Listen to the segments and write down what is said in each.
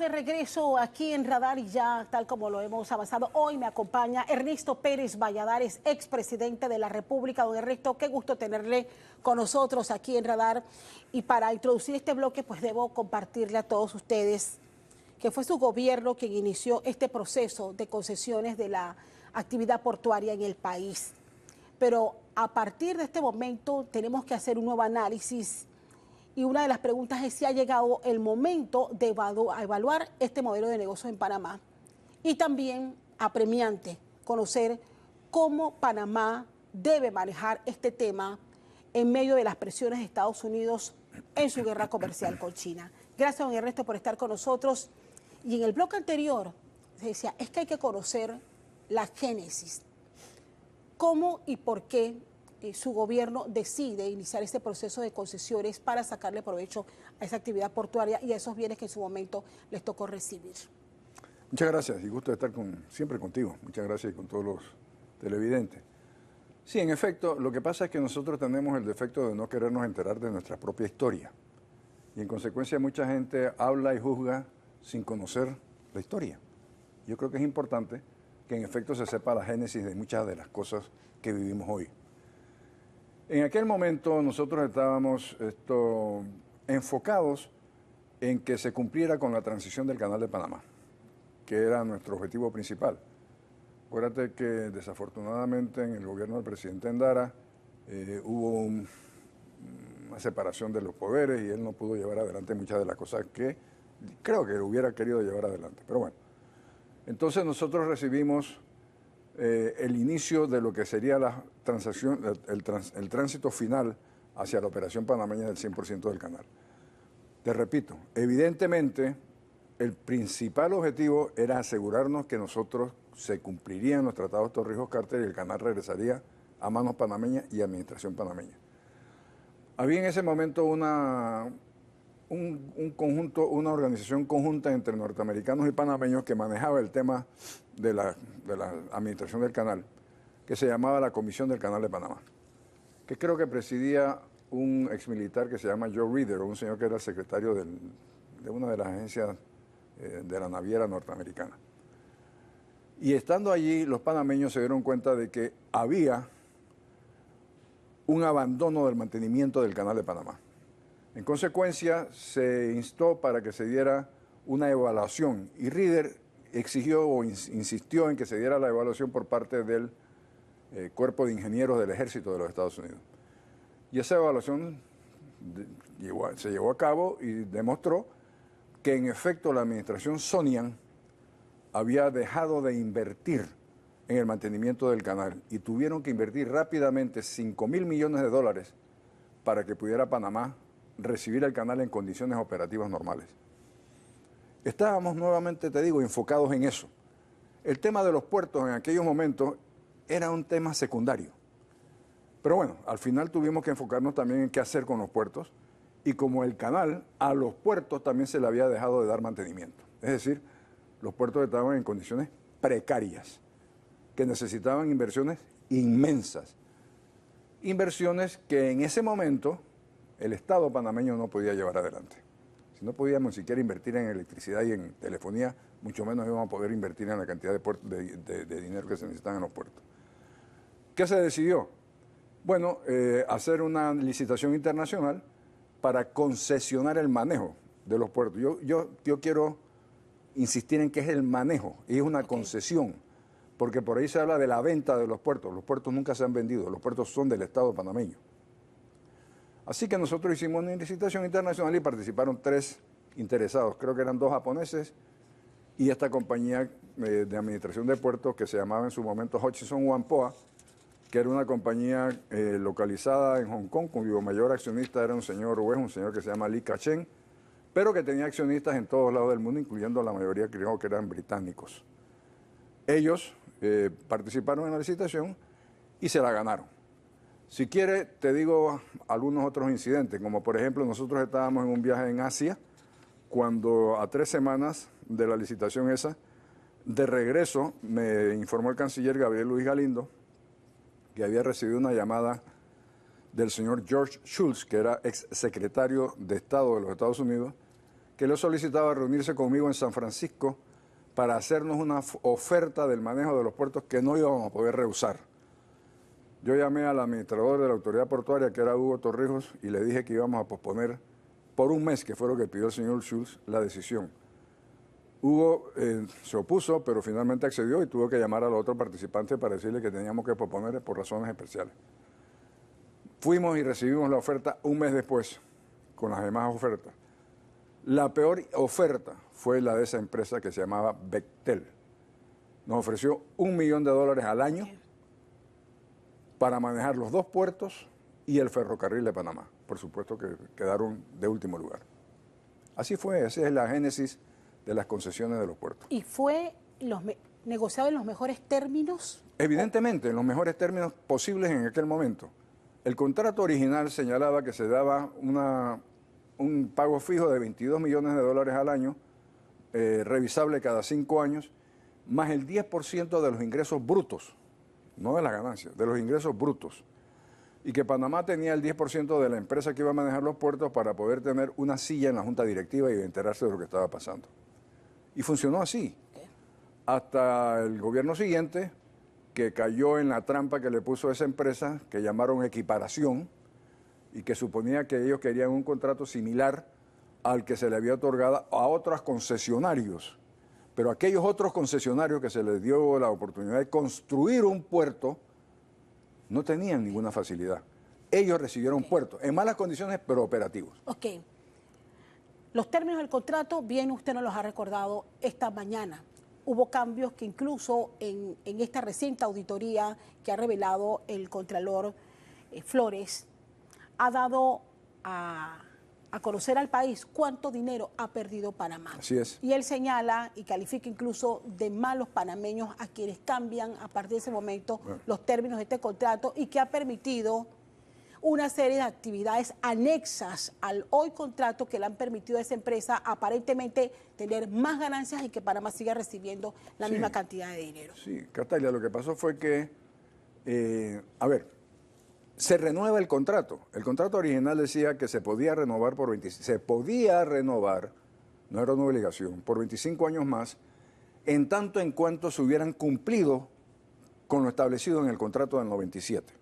de regreso aquí en Radar y ya, tal como lo hemos avanzado, hoy me acompaña Ernesto Pérez Valladares, expresidente de la República. Don Ernesto, qué gusto tenerle con nosotros aquí en Radar. Y para introducir este bloque, pues debo compartirle a todos ustedes que fue su gobierno quien inició este proceso de concesiones de la actividad portuaria en el país. Pero a partir de este momento tenemos que hacer un nuevo análisis. Y una de las preguntas es si ha llegado el momento de evaluar este modelo de negocio en Panamá. Y también apremiante conocer cómo Panamá debe manejar este tema en medio de las presiones de Estados Unidos en su guerra comercial con China. Gracias, don Ernesto, por estar con nosotros. Y en el bloque anterior se decía, es que hay que conocer la génesis. ¿Cómo y por qué su gobierno decide iniciar este proceso de concesiones para sacarle provecho a esa actividad portuaria y a esos bienes que en su momento les tocó recibir? Muchas gracias y gusto de estar siempre contigo. Muchas gracias y con todos los televidentes. Sí, en efecto, lo que pasa es que nosotros tenemos el defecto de no querernos enterar de nuestra propia historia. Y en consecuencia mucha gente habla y juzga sin conocer la historia. Yo creo que es importante que en efecto se sepa la génesis de muchas de las cosas que vivimos hoy. En aquel momento nosotros estábamos enfocados en que se cumpliera con la transición del Canal de Panamá, que era nuestro objetivo principal. Acuérdate que desafortunadamente en el gobierno del presidente Endara hubo una separación de los poderes y él no pudo llevar adelante muchas de las cosas que creo que hubiera querido llevar adelante. Pero bueno, entonces nosotros recibimos el inicio de lo que sería la transacción, el tránsito final hacia la operación panameña del 100% del canal. Te repito, evidentemente el principal objetivo era asegurarnos que nosotros se cumplirían los tratados Torrijos-Carter y el canal regresaría a manos panameñas y administración panameña. Había en ese momento una organización conjunta entre norteamericanos y panameños que manejaba el tema de la administración del canal, que se llamaba la Comisión del Canal de Panamá, que creo que presidía un exmilitar que se llama Joe Reeder, un señor que era el secretario de una de las agencias de la naviera norteamericana. Y estando allí, los panameños se dieron cuenta de que había un abandono del mantenimiento del Canal de Panamá. En consecuencia, se instó para que se diera una evaluación y Reeder exigió o insistió en que se diera la evaluación por parte del Cuerpo de Ingenieros del Ejército de los Estados Unidos. Y esa evaluación se llevó a cabo y demostró que en efecto la administración Sonian había dejado de invertir en el mantenimiento del canal y tuvieron que invertir rápidamente $5.000 millones para que pudiera Panamá recibir el canal en condiciones operativas normales. Estábamos nuevamente, te digo, enfocados en eso. El tema de los puertos en aquellos momentos era un tema secundario. Pero bueno, al final tuvimos que enfocarnos también en qué hacer con los puertos y como el canal, a los puertos también se le había dejado de dar mantenimiento. Es decir, los puertos estaban en condiciones precarias, que necesitaban inversiones inmensas. Inversiones que en ese momento el Estado panameño no podía llevar adelante. Si no podíamos siquiera invertir en electricidad y en telefonía, mucho menos íbamos a poder invertir en la cantidad de dinero que se necesitan en los puertos. ¿Qué se decidió? Bueno, hacer una licitación internacional para concesionar el manejo de los puertos. Yo quiero insistir en que es el manejo y es una concesión, porque por ahí se habla de la venta de los puertos. Los puertos nunca se han vendido, los puertos son del Estado panameño. Así que nosotros hicimos una licitación internacional y participaron 3 interesados, creo que eran 2 japoneses y esta compañía de administración de puertos que se llamaba en su momento Hutchison Whampoa, que era una compañía localizada en Hong Kong, cuyo mayor accionista era un señor que se llama Lee Ka-shing, pero que tenía accionistas en todos lados del mundo, incluyendo la mayoría creo que eran británicos. Ellos participaron en la licitación y se la ganaron. Si quiere, te digo algunos otros incidentes, como por ejemplo nosotros estábamos en un viaje en Asia, cuando a 3 semanas de la licitación esa, de regreso me informó el canciller Gabriel Luis Galindo que había recibido una llamada del señor George Shultz, que era ex secretario de Estado de los Estados Unidos, que le solicitaba reunirse conmigo en San Francisco para hacernos una oferta del manejo de los puertos que no íbamos a poder rehusar. Yo llamé al administrador de la autoridad portuaria, que era Hugo Torrijos, y le dije que íbamos a posponer por un mes, que fue lo que pidió el señor Schultz, la decisión. Hugo se opuso, pero finalmente accedió y tuvo que llamar al otro participante para decirle que teníamos que posponer por razones especiales. Fuimos y recibimos la oferta un mes después, con las demás ofertas. La peor oferta fue la de esa empresa que se llamaba Bechtel. Nos ofreció $1 millón al año para manejar los 2 puertos y el ferrocarril de Panamá. Por supuesto que quedaron de último lugar. Así fue, esa es la génesis de las concesiones de los puertos. ¿Y fue negociado en los mejores términos? Evidentemente, en los mejores términos posibles en aquel momento. El contrato original señalaba que se daba un pago fijo de $22 millones al año, revisable cada 5 años, más el 10% de los ingresos brutos, no de las ganancias, de los ingresos brutos. Y que Panamá tenía el 10% de la empresa que iba a manejar los puertos para poder tener una silla en la junta directiva y enterarse de lo que estaba pasando. Y funcionó así, hasta el gobierno siguiente, que cayó en la trampa que le puso esa empresa, que llamaron equiparación, y que suponía que ellos querían un contrato similar al que se le había otorgado a otros concesionarios. Pero aquellos otros concesionarios que se les dio la oportunidad de construir un puerto, no tenían ninguna facilidad. Ellos recibieron puertos, en malas condiciones, pero operativos. Ok. Los términos del contrato, bien usted nos los ha recordado esta mañana. Hubo cambios que incluso en esta reciente auditoría que ha revelado el Contralor Flores, ha dado a conocer al país cuánto dinero ha perdido Panamá. Así es. Y él señala y califica incluso de malos panameños a quienes cambian a partir de ese momento los términos de este contrato y que ha permitido una serie de actividades anexas al hoy contrato que le han permitido a esa empresa aparentemente tener más ganancias y que Panamá siga recibiendo la misma cantidad de dinero. Sí, Catalia, lo que pasó fue que, se renueva el contrato. El contrato original decía que se podía renovar por 25, se podía renovar, no era una obligación, por 25 años más, en tanto en cuanto se hubieran cumplido con lo establecido en el contrato del 97.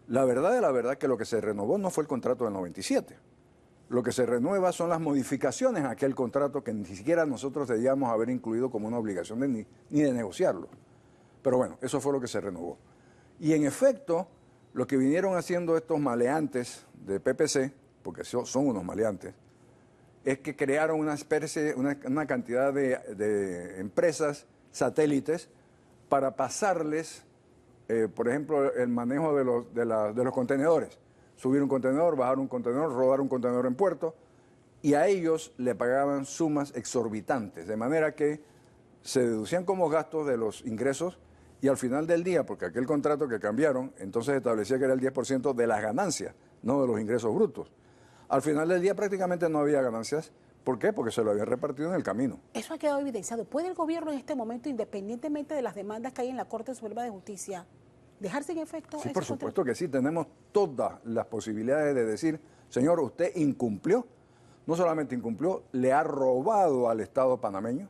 La verdad que lo que se renovó no fue el contrato del 97. Lo que se renueva son las modificaciones a aquel contrato que ni siquiera nosotros debíamos haber incluido como una obligación ni de negociarlo. Pero bueno, eso fue lo que se renovó. Y en efecto, lo que vinieron haciendo estos maleantes de PPC, porque son unos maleantes, es que crearon una cantidad de empresas satélites para pasarles, por ejemplo, el manejo de los contenedores. Subir un contenedor, bajar un contenedor, rodar un contenedor en puerto, y a ellos le pagaban sumas exorbitantes, de manera que se deducían como gastos de los ingresos y al final del día, porque aquel contrato que cambiaron, entonces establecía que era el 10% de las ganancias, no de los ingresos brutos. Al final del día prácticamente no había ganancias. ¿Por qué? Porque se lo había repartido en el camino. Eso ha quedado evidenciado. ¿Puede el gobierno en este momento, independientemente de las demandas que hay en la Corte Suprema de Justicia, dejarse en efecto? Sí, por supuesto que sí. Tenemos todas las posibilidades de decir, señor, usted incumplió, no solamente incumplió, le ha robado al Estado panameño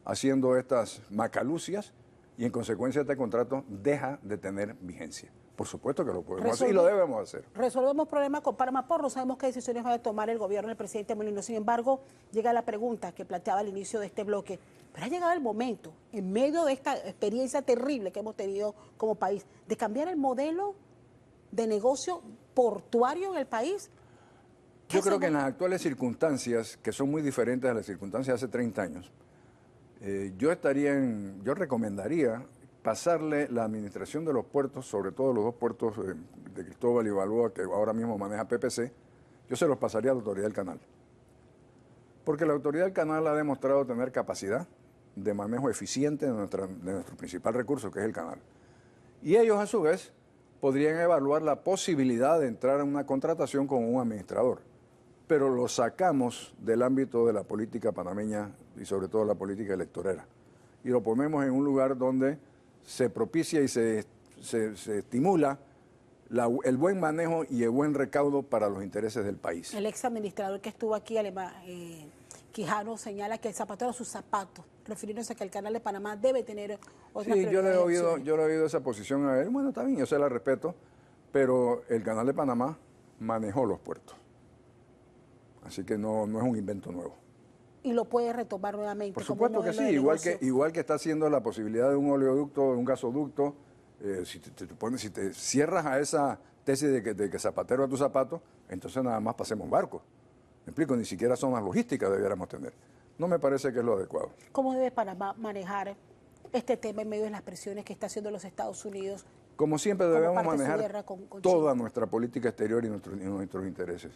haciendo estas macalucias y en consecuencia este contrato deja de tener vigencia. Por supuesto que lo podemos hacer y lo debemos hacer. Resolvemos problemas con Panamá Port, no sabemos qué decisiones va a tomar el gobierno del presidente Molino. Sin embargo, llega la pregunta que planteaba al inicio de este bloque. Pero ha llegado el momento, en medio de esta experiencia terrible que hemos tenido como país, de cambiar el modelo de negocio portuario en el país. Yo creo que en las actuales circunstancias, que son muy diferentes a las circunstancias de hace 30 años, yo recomendaría pasarle la administración de los puertos, sobre todo los 2 puertos de Cristóbal y Balboa, que ahora mismo maneja PPC, yo se los pasaría a la Autoridad del Canal. Porque la Autoridad del Canal ha demostrado tener capacidad de manejo eficiente de nuestro principal recurso, que es el canal. Y ellos, a su vez, podrían evaluar la posibilidad de entrar en una contratación con un administrador. Pero lo sacamos del ámbito de la política panameña y sobre todo la política electorera. Y lo ponemos en un lugar donde se propicia y se estimula el buen manejo y el buen recaudo para los intereses del país. El ex administrador que estuvo aquí, Quijano, señala que el zapatero a sus zapatos, refiriéndose a que el Canal de Panamá debe tener otra Sí, prioridad. yo le he oído esa posición a él. Bueno, está bien, yo se la respeto, pero el Canal de Panamá manejó los puertos. Así que no es un invento nuevo. Y lo puede retomar nuevamente. Por supuesto que sí, igual que está haciendo la posibilidad de un oleoducto, de un gasoducto. Si te cierras a esa tesis de que zapatero a tu zapato, entonces nada más pasemos barcos. Me explico, ni siquiera zonas logísticas debiéramos tener. No me parece que es lo adecuado. ¿Cómo debe Panamá manejar este tema en medio de las presiones que está haciendo los Estados Unidos? Como siempre debemos manejar con toda China? nuestra política exterior y nuestros intereses.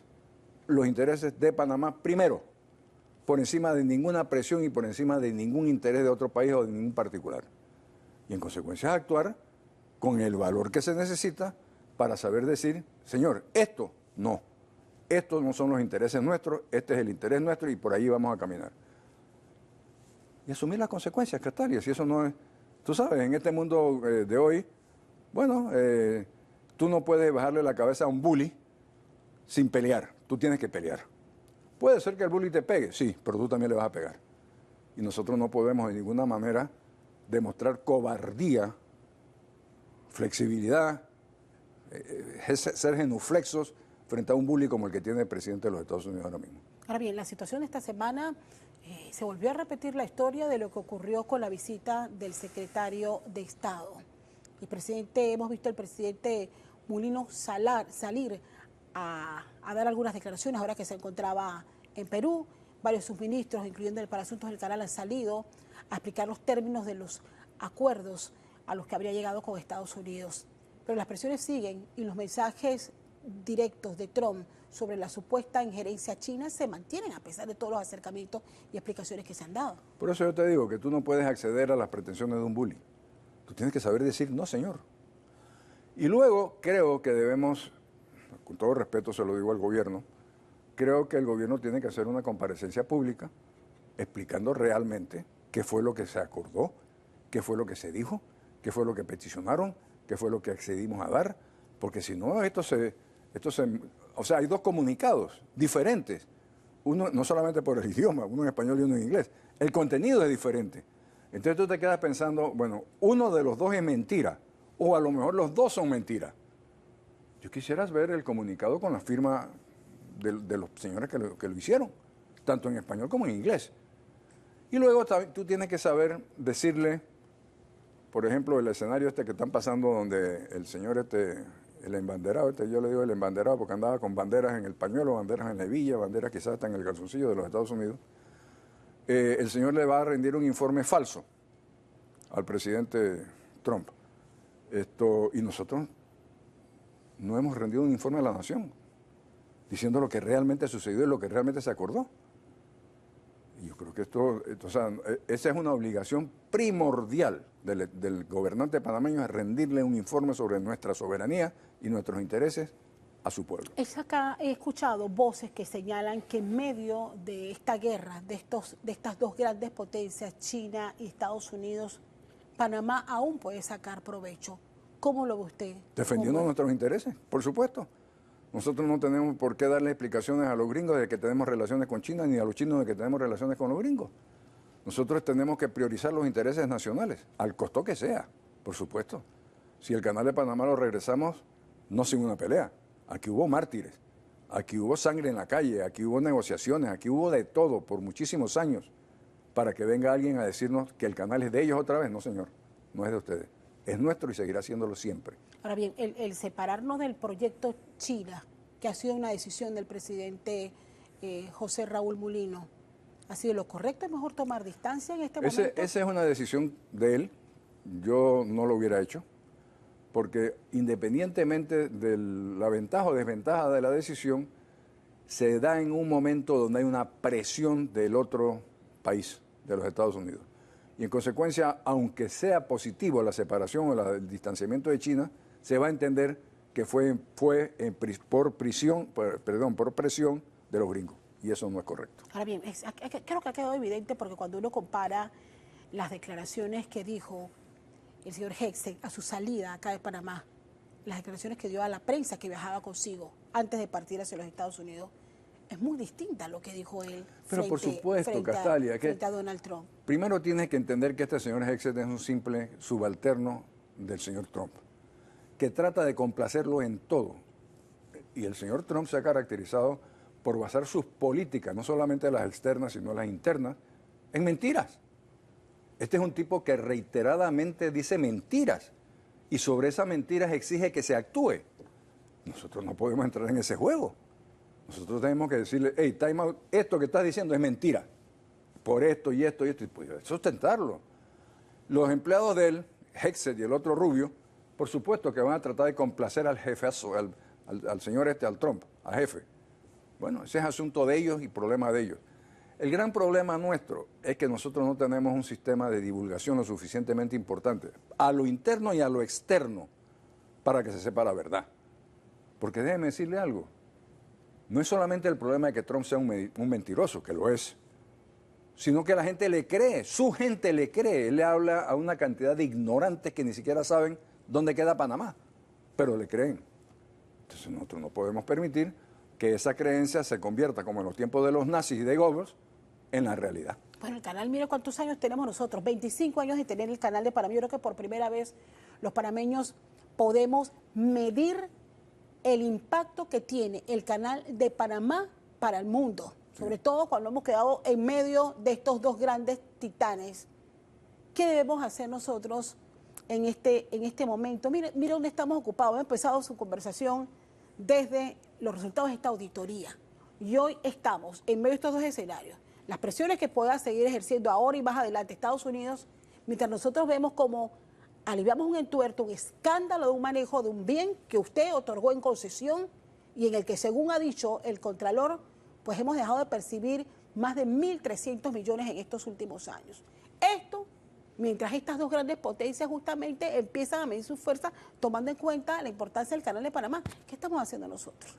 Los intereses de Panamá primero, por encima de ninguna presión y por encima de ningún interés de otro país o de ningún particular. Y en consecuencia actuar con el valor que se necesita para saber decir, señor, estos no son los intereses nuestros, este es el interés nuestro y por ahí vamos a caminar. Y asumir las consecuencias, Castalia, si eso no es... Tú sabes, en este mundo de hoy, bueno, tú no puedes bajarle la cabeza a un bully sin pelear, tú tienes que pelear. Puede ser que el bully te pegue, sí, pero tú también le vas a pegar. Y nosotros no podemos de ninguna manera demostrar cobardía, flexibilidad, ser genuflexos frente a un bully como el que tiene el presidente de los Estados Unidos ahora mismo. Ahora bien, la situación de esta semana se volvió a repetir la historia de lo que ocurrió con la visita del secretario de Estado. Hemos visto al presidente Mulino salir a dar algunas declaraciones ahora que se encontraba en Perú. Varios subministros, incluyendo el para Asuntos del Canal, han salido a explicar los términos de los acuerdos a los que habría llegado con Estados Unidos. Pero las presiones siguen y los mensajes directos de Trump sobre la supuesta injerencia china se mantienen a pesar de todos los acercamientos y explicaciones que se han dado. Por eso yo te digo que tú no puedes acceder a las pretensiones de un bully. Tú tienes que saber decir, no, señor. Y luego creo que debemos, con todo respeto se lo digo al gobierno, creo que el gobierno tiene que hacer una comparecencia pública explicando realmente qué fue lo que se acordó, qué fue lo que se dijo, qué fue lo que peticionaron, qué fue lo que accedimos a dar, porque si no, o sea, hay dos comunicados diferentes, uno no solamente por el idioma, uno en español y uno en inglés, el contenido es diferente. Entonces tú te quedas pensando, bueno, uno de los dos es mentira, o a lo mejor los dos son mentiras. Yo quisiera ver el comunicado con la firma de los señores que lo hicieron, tanto en español como en inglés. Y luego tú tienes que saber decirle, por ejemplo, el escenario que están pasando donde el señor el embanderado, yo le digo el embanderado porque andaba con banderas en el pañuelo, banderas en la hebilla, banderas quizás hasta en el calzoncillo de los Estados Unidos. El señor le va a rendir un informe falso al presidente Trump. Y nosotros no hemos rendido un informe a la nación diciendo lo que realmente sucedió y lo que realmente se acordó. Y yo creo que esa es una obligación primordial del gobernante panameño, es rendirle un informe sobre nuestra soberanía y nuestros intereses a su pueblo. Acá he escuchado voces que señalan que en medio de esta guerra, de estas dos grandes potencias, China y Estados Unidos, Panamá aún puede sacar provecho. ¿Cómo lo ve usted? Defendiendo nuestros intereses, por supuesto. Nosotros no tenemos por qué darle explicaciones a los gringos de que tenemos relaciones con China, ni a los chinos de que tenemos relaciones con los gringos. Nosotros tenemos que priorizar los intereses nacionales, al costo que sea, por supuesto. Si el Canal de Panamá lo regresamos, no sin una pelea. Aquí hubo mártires, aquí hubo sangre en la calle, aquí hubo negociaciones, aquí hubo de todo por muchísimos años para que venga alguien a decirnos que el canal es de ellos otra vez. No, señor, no es de ustedes. Es nuestro y seguirá siéndolo siempre. Ahora bien, el separarnos del proyecto China, que ha sido una decisión del presidente José Raúl Mulino, ¿ha sido lo correcto? ¿Es mejor tomar distancia en este momento? Esa es una decisión de él. Yo no lo hubiera hecho, porque independientemente de la ventaja o desventaja de la decisión, se da en un momento donde hay una presión del otro país, de los Estados Unidos. Y en consecuencia, aunque sea positivo la separación o el distanciamiento de China, se va a entender que fue por presión de los gringos. Y eso no es correcto. Ahora bien, creo que ha quedado evidente porque cuando uno compara las declaraciones que dijo el señor Hegseth a su salida acá de Panamá las declaraciones que dio a la prensa que viajaba consigo antes de partir hacia los Estados Unidos, es muy distinta a lo que dijo él Pero por supuesto, Castalia, frente a Donald Trump. Primero tienes que entender que este señor Hegseth es un simple subalterno del señor Trump, que trata de complacerlo en todo. Y el señor Trump se ha caracterizado por basar sus políticas, no solamente las externas, sino las internas, en mentiras. Este es un tipo que reiteradamente dice mentiras y sobre esas mentiras exige que se actúe. Nosotros no podemos entrar en ese juego. Nosotros tenemos que decirle, hey, time out, esto que estás diciendo es mentira. Por esto y esto y esto, y pues, sustentarlo. Los empleados de él, Hegseth y el otro rubio, por supuesto que van a tratar de complacer al jefazo, al señor al Trump, al jefe. Bueno, ese es asunto de ellos y problema de ellos. El gran problema nuestro es que nosotros no tenemos un sistema de divulgación lo suficientemente importante, a lo interno y a lo externo, para que se sepa la verdad. Porque déjeme decirle algo, no es solamente el problema de que Trump sea un mentiroso, que lo es, sino que la gente le cree, su gente le cree. Él le habla a una cantidad de ignorantes que ni siquiera saben dónde queda Panamá, pero le creen. Entonces nosotros no podemos permitir que esa creencia se convierta, como en los tiempos de los nazis y de Goebbels, en la realidad. Bueno, el canal, mire cuántos años tenemos nosotros, 25 años de tener el canal de Panamá. Yo creo que por primera vez los panameños podemos medir el impacto que tiene el canal de Panamá para el mundo, sobre todo cuando hemos quedado en medio de estos dos grandes titanes. ¿Qué debemos hacer nosotros en este momento? Mire dónde estamos ocupados. Hemos empezado su conversación desde los resultados de esta auditoría y hoy estamos en medio de estos dos escenarios. Las presiones que pueda seguir ejerciendo ahora y más adelante Estados Unidos, mientras nosotros vemos como aliviamos un entuerto, un escándalo de un manejo de un bien que usted otorgó en concesión y en el que, según ha dicho el Contralor, pues hemos dejado de percibir más de 1.300 millones en estos últimos años. Esto, mientras estas dos grandes potencias justamente empiezan a medir sus fuerzas, tomando en cuenta la importancia del canal de Panamá. ¿Qué estamos haciendo nosotros?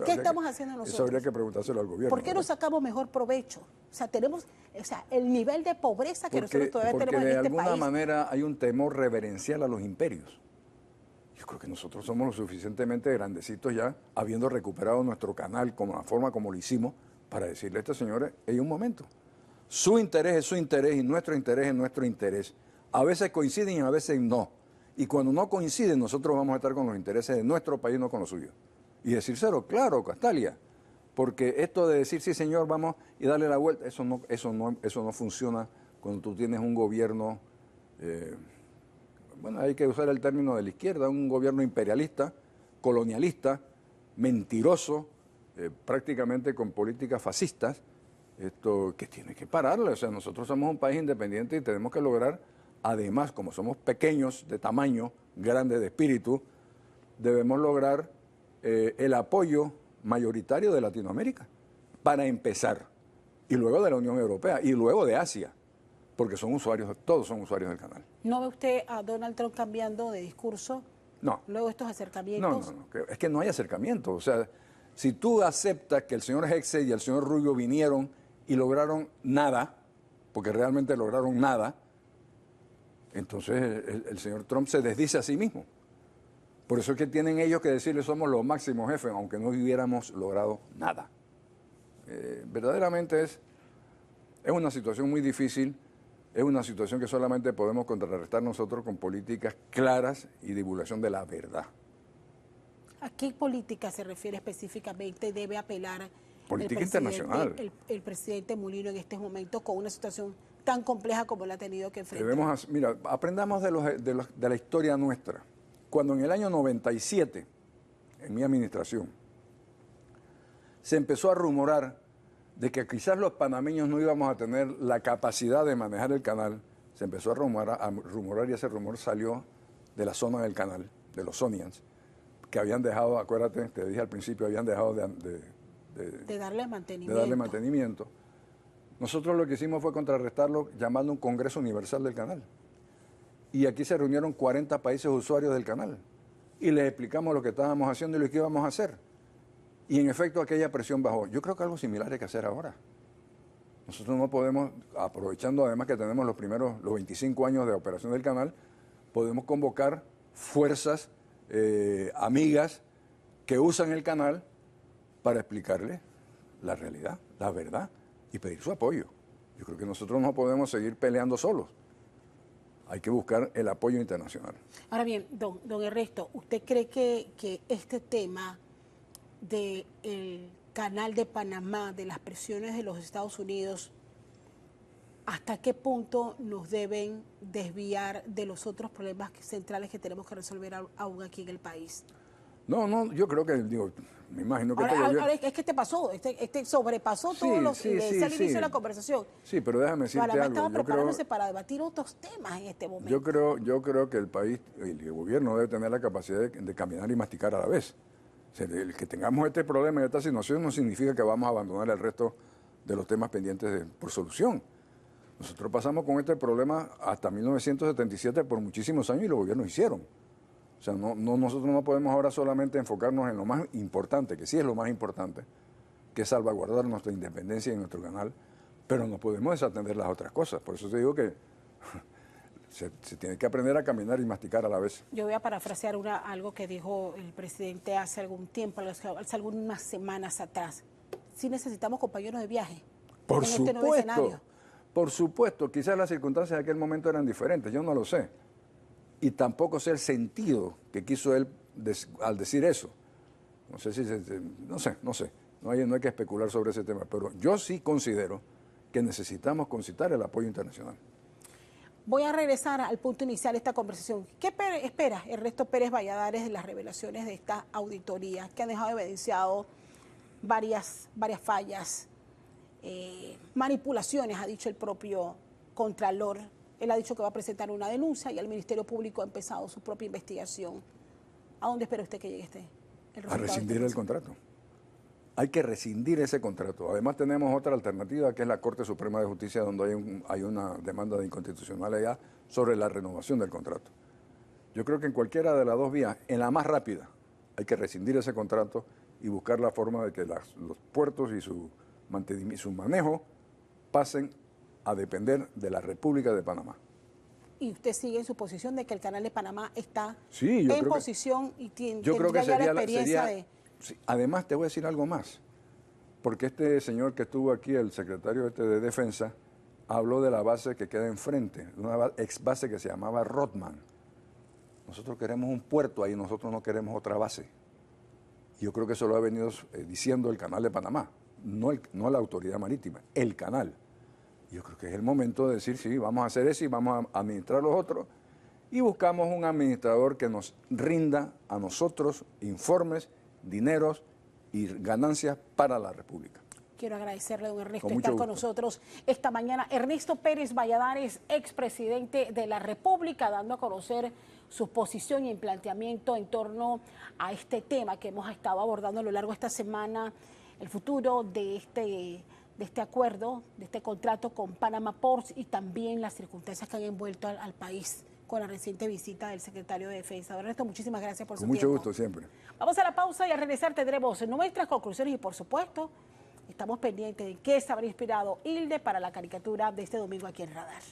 ¿Qué estamos haciendo nosotros? Eso habría que preguntárselo al gobierno. ¿Por qué no sacamos mejor provecho? O sea, tenemos el nivel de pobreza que nosotros todavía tenemos en este país. Porque de alguna manera hay un temor reverencial a los imperios. Yo creo que nosotros somos lo suficientemente grandecitos ya, habiendo recuperado nuestro canal como la forma como lo hicimos, para decirle a estos señores, hay un momento. Su interés es su interés y nuestro interés es nuestro interés. A veces coinciden y a veces no. Y cuando no coinciden, nosotros vamos a estar con los intereses de nuestro país, no con los suyos. Y decírselo, claro, Castalia, porque esto de decir, sí señor, vamos y darle la vuelta, eso no funciona cuando tú tienes un gobierno, bueno, hay que usar el término de la izquierda, un gobierno imperialista, colonialista, mentiroso, prácticamente con políticas fascistas, esto que tiene que pararle. O sea, nosotros somos un país independiente y tenemos que lograr, además, como somos pequeños de tamaño, grandes de espíritu, debemos lograr el apoyo mayoritario de Latinoamérica, para empezar, y luego de la Unión Europea, y luego de Asia, porque son usuarios, todos son usuarios del canal. ¿No ve usted a Donald Trump cambiando de discurso? No. Luego de estos acercamientos. No, es que no hay acercamiento. O sea, si tú aceptas que el señor Hegseth y el señor Rubio vinieron y lograron nada, porque realmente lograron nada, entonces el señor Trump se desdice a sí mismo. Por eso es que tienen ellos que decirle somos los máximos jefes, aunque no hubiéramos logrado nada. Verdaderamente es una situación muy difícil, es una situación que solamente podemos contrarrestar nosotros con políticas claras y divulgación de la verdad. ¿A qué política se refiere específicamente? Debe apelar política internacional. El presidente Mulino en este momento con una situación tan compleja como la ha tenido que enfrentar. Mira, aprendamos de la historia nuestra. Cuando en el año 97, en mi administración, se empezó a rumorar de que quizás los panameños no íbamos a tener la capacidad de manejar el canal, se empezó a rumorar y ese rumor salió de la zona del canal, de los Sonians, que habían dejado, acuérdate, te dije al principio, habían dejado de darle mantenimiento. Nosotros lo que hicimos fue contrarrestarlo llamando un Congreso Universal del Canal. Y aquí se reunieron 40 países usuarios del canal. Y les explicamos lo que estábamos haciendo y lo que íbamos a hacer. Y en efecto aquella presión bajó. Yo creo que algo similar hay que hacer ahora. Nosotros no podemos, aprovechando además que tenemos los 25 años de operación del canal, podemos convocar fuerzas amigas que usan el canal para explicarle la realidad, la verdad y pedir su apoyo. Yo creo que nosotros no podemos seguir peleando solos. Hay que buscar el apoyo internacional. Ahora bien, don Ernesto, ¿usted cree que este tema del Canal de Panamá, de las presiones de los Estados Unidos, hasta qué punto nos deben desviar de los otros problemas centrales que tenemos que resolver aún aquí en el país? No, yo creo que, me imagino que... Ahora es que pasó, sobrepasó todos los... Decía al inicio de la conversación. Sí, pero déjame decirte Panamá algo. estaba preparándose para debatir otros temas en este momento. Yo creo que el país, el gobierno debe tener la capacidad de caminar y masticar a la vez. O sea, el que tengamos este problema y esta situación no significa que vamos a abandonar el resto de los temas pendientes por solución. Nosotros pasamos con este problema hasta 1977 por muchísimos años y los gobiernos hicieron. O sea, nosotros no podemos ahora solamente enfocarnos en lo más importante, que sí es lo más importante, que es salvaguardar nuestra independencia y nuestro canal, pero no podemos desatender las otras cosas. Por eso te digo que se tiene que aprender a caminar y masticar a la vez. Yo voy a parafrasear algo que dijo el presidente hace algún tiempo, hace algunas semanas atrás. Sí necesitamos compañeros de viaje. Por en supuesto, este nuevo escenario. Por supuesto, quizás las circunstancias de aquel momento eran diferentes, yo no lo sé. Y tampoco sé el sentido que quiso él al decir eso. No sé si no sé. No hay que especular sobre ese tema, pero yo sí considero que necesitamos concitar el apoyo internacional. Voy a regresar al punto inicial de esta conversación. ¿Qué espera Ernesto Pérez Valladares de las revelaciones de esta auditoría que han dejado evidenciado varias fallas, manipulaciones, ha dicho el propio Contralor? Él ha dicho que va a presentar una denuncia y el Ministerio Público ha empezado su propia investigación. ¿A dónde espera usted que llegue el resultado? A rescindir el contrato. Hay que rescindir ese contrato. Además tenemos otra alternativa que es la Corte Suprema de Justicia, donde hay una demanda de inconstitucionalidad sobre la renovación del contrato. Yo creo que en cualquiera de las dos vías, en la más rápida, hay que rescindir ese contrato y buscar la forma de que los puertos y su manejo pasen a depender de la República de Panamá. ¿Y usted sigue en su posición de que el Canal de Panamá está en posición y tiene ya la experiencia de... Sí, además, te voy a decir algo más, porque este señor que estuvo aquí, el secretario de Defensa, habló de la base que queda enfrente, una ex base que se llamaba Rodman. Nosotros queremos un puerto ahí, nosotros no queremos otra base. Y yo creo que eso lo ha venido diciendo el Canal de Panamá, no la autoridad marítima, el canal. Yo creo que es el momento de decir, sí, vamos a hacer eso y vamos a administrar los otros. Y buscamos un administrador que nos rinda a nosotros informes, dineros y ganancias para la República. Quiero agradecerle, don Ernesto, estar con nosotros esta mañana. Ernesto Pérez Valladares, expresidente de la República, dando a conocer su posición y el planteamiento en torno a este tema que hemos estado abordando a lo largo de esta semana, el futuro de este acuerdo, de este contrato con Panama Ports y también las circunstancias que han envuelto al país con la reciente visita del secretario de Defensa. Ernesto, muchísimas gracias por su tiempo. Con mucho gusto, siempre. Vamos a la pausa y al regresar tendremos nuestras conclusiones y, por supuesto, estamos pendientes de qué se habrá inspirado Hilde para la caricatura de este domingo aquí en Radar.